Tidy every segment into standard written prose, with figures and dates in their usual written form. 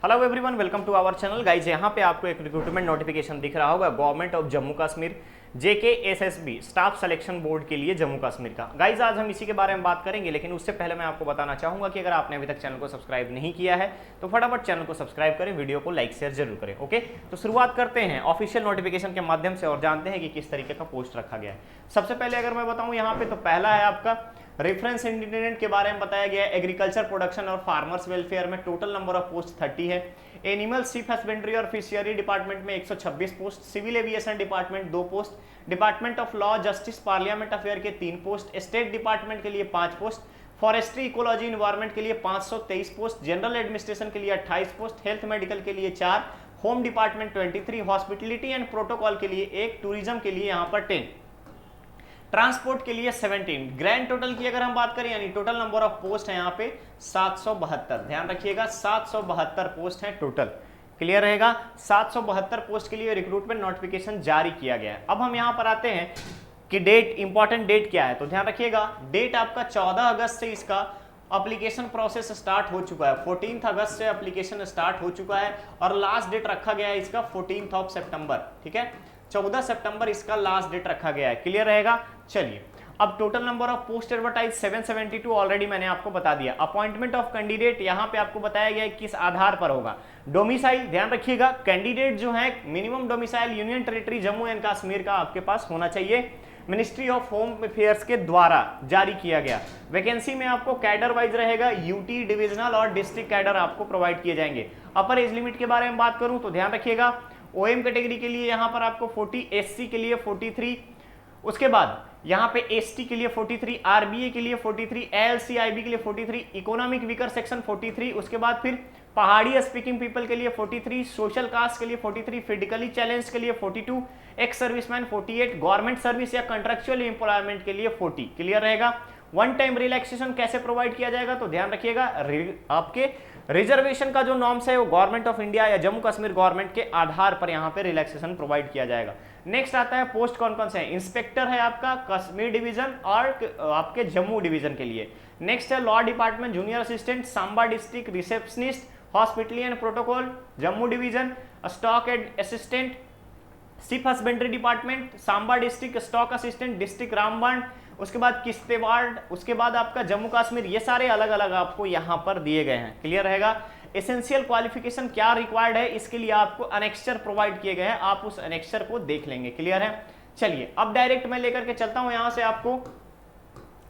Hello everyone, welcome to our channel guys. यहाँ पे आपको एक रिक्रूटमेंट नोटिफिकेशन दिख रहा होगा government of Jammu Kashmir JKSSB staff selection board के लिए जम्मू कश्मीर का। गाइज आज हम इसी के बारे में बात करेंगे, लेकिन उससे पहले मैं आपको बताना चाहूंगा कि अगर आपने अभी तक चैनल को सब्सक्राइब नहीं किया है तो फटाफट चैनल को सब्सक्राइब करें, वीडियो को लाइक शेयर जरूर करें। ओके, तो शुरुआत करते हैं ऑफिशियल नोटिफिकेशन के माध्यम से और जानते हैं कि किस तरीके का पोस्ट रखा गया है। सबसे पहले अगर मैं बताऊं यहाँ पे, तो पहला है आपका रेफरेंस इंडिपेंडेंट के बारे में बताया गया है। एग्रीकल्चर प्रोडक्शन और फार्मर्स वेलफेयर में टोटल नंबर ऑफ पोस्ट 30 है। एनिमल सीप हस्बेंड्री और फिशरी डिपार्टमेंट में 126 post. Civil aviation department 2 post. Department of law justice parliament affair के 3 पोस्ट। स्टेट डिपार्टमेंट के लिए 5 पोस्ट। फॉरेस्ट्री इकोलॉजी इन्वायरमेंट के लिए 523 पोस्ट। जनरल एडमिनिस्ट्रेशन के लिए 28 पोस्ट। हेल्थ मेडिकल के लिए 4। Home department 23। Hospitality and protocol के लिए 1। टूरिज्म के लिए यहाँ पर 10। ट्रांसपोर्ट के लिए 17। ग्रैंड टोटल की अगर हम बात करें, यानी टोटल नंबर ऑफ पोस्ट है यहाँ पे 772। ध्यान रखिएगा 772 पोस्ट है टोटल। क्लियर रहेगा, 772 पोस्ट के लिए रिक्रूटमेंट नोटिफिकेशन जारी किया गया है। अब हम यहाँ पर आते हैं कि डेट, इंपॉर्टेंट डेट क्या है, तो ध्यान रखिएगा डेट आपका 14 अगस्त से इसका एप्लीकेशन प्रोसेस स्टार्ट हो चुका है। 14 अगस्त से एप्लीकेशन स्टार्ट हो चुका है और लास्ट डेट रखा गया है इसका 14 सितंबर। ठीक है, 14 सितंबर इसका लास्ट डेट रखा गया है। क्लियर रहेगा। चलिए, अब total number of post advertise 772 already मैंने आपको बता दिया। अपॉइंटमेंट ऑफ कैंडिडेट यहाँ पे आपको बताया गया है किस आधार पर होगा। डोमिसाइल, ध्यान रखिएगा कैंडिडेट जो है minimum domicile union territory Jammu and Kashmir का आपके पास होना चाहिए। मिनिस्ट्री ऑफ होम अफेयर्स के द्वारा जारी किया गया। वैकेंसी में आपको कैडर वाइज रहेगा, यूटी, डिविजनल और डिस्ट्रिक्ट कैडर आपको प्रोवाइड किए जाएंगे। अपर एज लिमिट के बारे में बात करूं तो ध्यान रखिएगा ओएम कैटेगरी के लिए यहाँ पर आपको 40, एससी के लिए 43, उसके बाद यहाँ पे एसटी के लिए 43, आरबीए के लिए 43, एलसीआईबी के लिए 43, इकोनॉमिक वीकर सेक्शन 43, उसके बाद फिर पहाड़ी स्पीकिंग पीपल के लिए 43, सोशल कास्ट के लिए 43, फिजिकली चैलेंज के लिए 42, एक्स सर्विसमैन 48, गवर्नमेंट सर्विस या कंट्रेक्चुअल एम्प्लॉयमेंट के लिए 40। क्लियर रहेगा। वन टाइम रिलैक्सेशन कैसे प्रोवाइड किया जाएगा, तो ध्यान रखिएगा आपके रिजर्वेशन का जो नॉर्म्स है वो गवर्नमेंट ऑफ इंडिया या जम्मू कश्मीर गवर्नमेंट के आधार पर यहाँ पे रिलैक्सेशन प्रोवाइड किया जाएगा। नेक्स्ट आता है पोस्ट कौन कौन से हैं। इंस्पेक्टर है आपका कश्मीर डिवीजन और आपके जम्मू डिवीजन के लिए। नेक्स्ट है law department junior assistant Samba district, receptionist hospitality and protocol Jammu division, stock assistant sheep husbandry department Samba district, stock assistant district Ramban, उसके बाद किश्तवाड़, उसके बाद आपका जम्मू कश्मीर। ये सारे अलग अलग आपको यहाँ पर दिए गए हैं। क्लियर रहेगा। एसेंशियल क्वालिफिकेशन क्या रिक्वायर्ड है, इसके लिए आपको अनेक्स्चर प्रोवाइड किए गए हैं, आप उस अनेक्स्चर को देख लेंगे। क्लियर है। चलिए अब डायरेक्ट मैं लेकर के चलता हूं यहां से आपको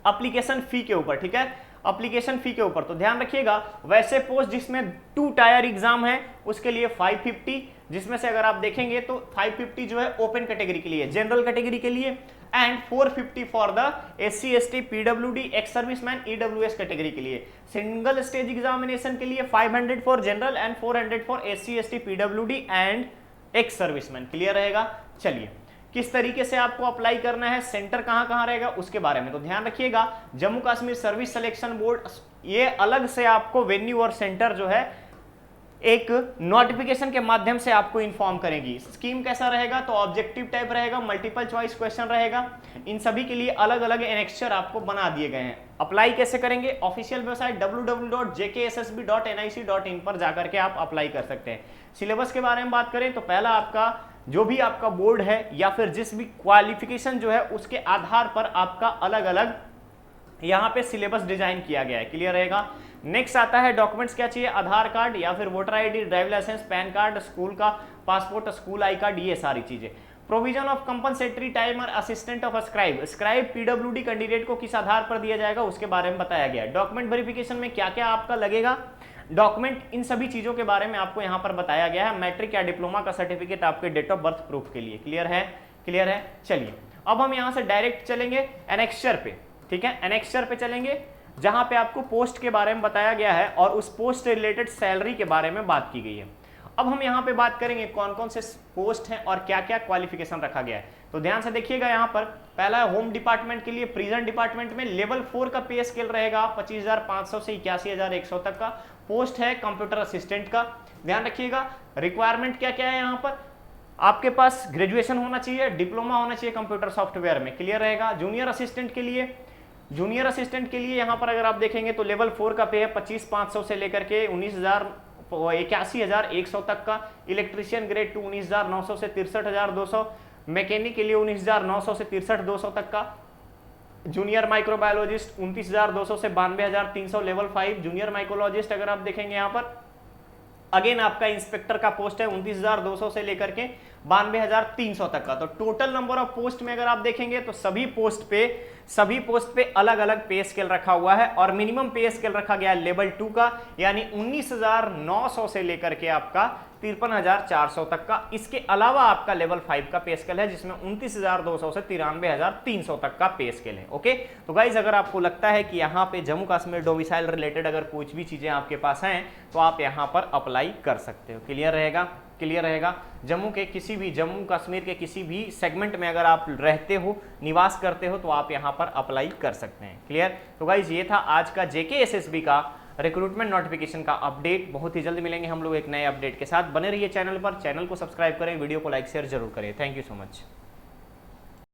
एप्लीकेशन फी के ऊपर। ठीक है, एप्लीकेशन फी के ऊपर तो ध्यान रखिएगा वैसे पोस्ट जिसमें 2 टायर एग्जाम है उसके लिए 550, जिसमें से अगर आप देखेंगे तो 550 जो है ओपन कैटेगरी के लिए, जनरल कैटेगरी के लिए, and 450 for the SC ST PWD ex serviceman EWS category के लिए। सिंगल स्टेज एग्जामिनेशन के लिए 500 for general and 400 for SC ST PWD and ex serviceman. Clear रहेगा। चलिए किस तरीके से आपको अप्लाई करना है, सेंटर कहां रहेगा उसके बारे में तो ध्यान रखिएगा। Jammu Kashmir service selection board ये अलग से आपको वेन्यू और सेंटर जो है एक नोटिफिकेशन के माध्यम से आपको इन्फॉर्म करेगी। स्कीम कैसा रहेगा, तो ऑब्जेक्टिव टाइप रहेगा, मल्टीपल चॉइस क्वेश्चन रहेगा। इन सभी के लिए अलग अलग एनेक्स्चर आपको बना दिए गए हैं। अप्लाई कैसे करेंगे, ऑफिशियल वेबसाइट www.jkssb.nic.in पर जाकर के आप अप्लाई कर सकते हैं। सिलेबस के बारे में बात करें तो पहला आपका जो भी आपका बोर्ड है या फिर जिस भी क्वालिफिकेशन जो है उसके आधार पर आपका अलग अलग यहाँ पे सिलेबस डिजाइन किया गया है। क्लियर रहेगा। नेक्स्ट आता है डॉक्यूमेंट्स क्या चाहिए, आधार कार्ड या फिर voter ID, driving licence, pan card, school का पासपोर्ट, स्कूल आई कार्ड, ये सारी चीजें। प्रोविजन ऑफ कंपनसेटरी टाइम और assistant of scribe, scribe PWD candidate को किस आधार पर दिया जाएगा उसके बारे में बताया गया है। डॉक्यूमेंट वेरिफिकेशन में क्या क्या आपका लगेगा डॉक्यूमेंट, इन सभी चीजों के बारे में आपको यहाँ पर बताया गया है। मैट्रिक या डिप्लोमा का सर्टिफिकेट आपके डेट ऑफ बर्थ प्रूफ के लिए। क्लियर है। क्लियर है। चलिए अब हम यहाँ से डायरेक्ट चलेंगे एनेक्स्चर पे। ठीक है, एनेक्स्चर पे चलेंगे जहां पे आपको पोस्ट के बारे में बताया गया है और उस पोस्ट से रिलेटेड सैलरी के बारे में बात की गई है। अब हम यहाँ पे बात करेंगे कौन कौन से पोस्ट हैं और क्या क्या क्वालिफिकेशन रखा गया है, तो ध्यान से देखिएगा। यहाँ पर पहला है होम डिपार्टमेंट के लिए। प्रिजन डिपार्टमेंट में लेवल 4 का पे स्केल रहेगा 25,500 से 81,100 तक का। पोस्ट है कंप्यूटर असिस्टेंट का। ध्यान रखिएगा रिक्वायरमेंट क्या क्या है यहाँ पर, आपके पास ग्रेजुएशन होना चाहिए, डिप्लोमा होना चाहिए कंप्यूटर सॉफ्टवेयर में। क्लियर रहेगा। जूनियर असिस्टेंट के लिए यहाँ पर अगर आप देखेंगे तो लेवल 4 का पे है 25,500 से लेकर के 81,100 तक का, इलेक्ट्रीशियन ग्रेड 2 19,900 से 63,200, मैकेनिक के लिए 19,900 से 63,200 तक का, जूनियर माइक्रोबायोलॉजिस्ट 29,200 से 92,300 लेवल 5, जूनियर माइक्रोलॉजिस्ट अगर आप देखेंगे यहाँ पर अगेन आपका इंस्पेक्टर का पोस्ट है 29,200 से लेकर के 92,300 तक का। तो टोटल नंबर ऑफ पोस्ट में अगर आप देखेंगे तो सभी पोस्ट पे अलग अलग पे स्केल रखा हुआ है और मिनिमम पे स्केल रखा गया है लेवल 2 का, यानी 19,900 से लेकर के आपका 53,400 तक का। इसके अलावा आपका लेवल 5 का पे स्केल है जिसमें 29,200 से 93,300 तक का पे स्केल है। ओके, तो गाइज अगर आपको लगता है कि यहाँ पे जम्मू कश्मीर डोमिसाइल रिलेटेड अगर कुछ भी चीजें आपके पास हैं तो आप यहाँ पर अप्लाई कर सकते हो। क्लियर रहेगा। जम्मू कश्मीर के किसी भी सेगमेंट में अगर आप रहते हो, निवास करते हो, तो आप यहाँ पर अप्लाई कर सकते हैं। क्लियर। तो गाइज ये था आज का जेके एसएसबी का रिक्रूटमेंट नोटिफिकेशन का अपडेट। बहुत ही जल्द मिलेंगे हम लोग एक नए अपडेट के साथ। बने रहिए चैनल पर, चैनल को सब्सक्राइब करें, वीडियो को लाइक शेयर जरूर करें। Thank you so much.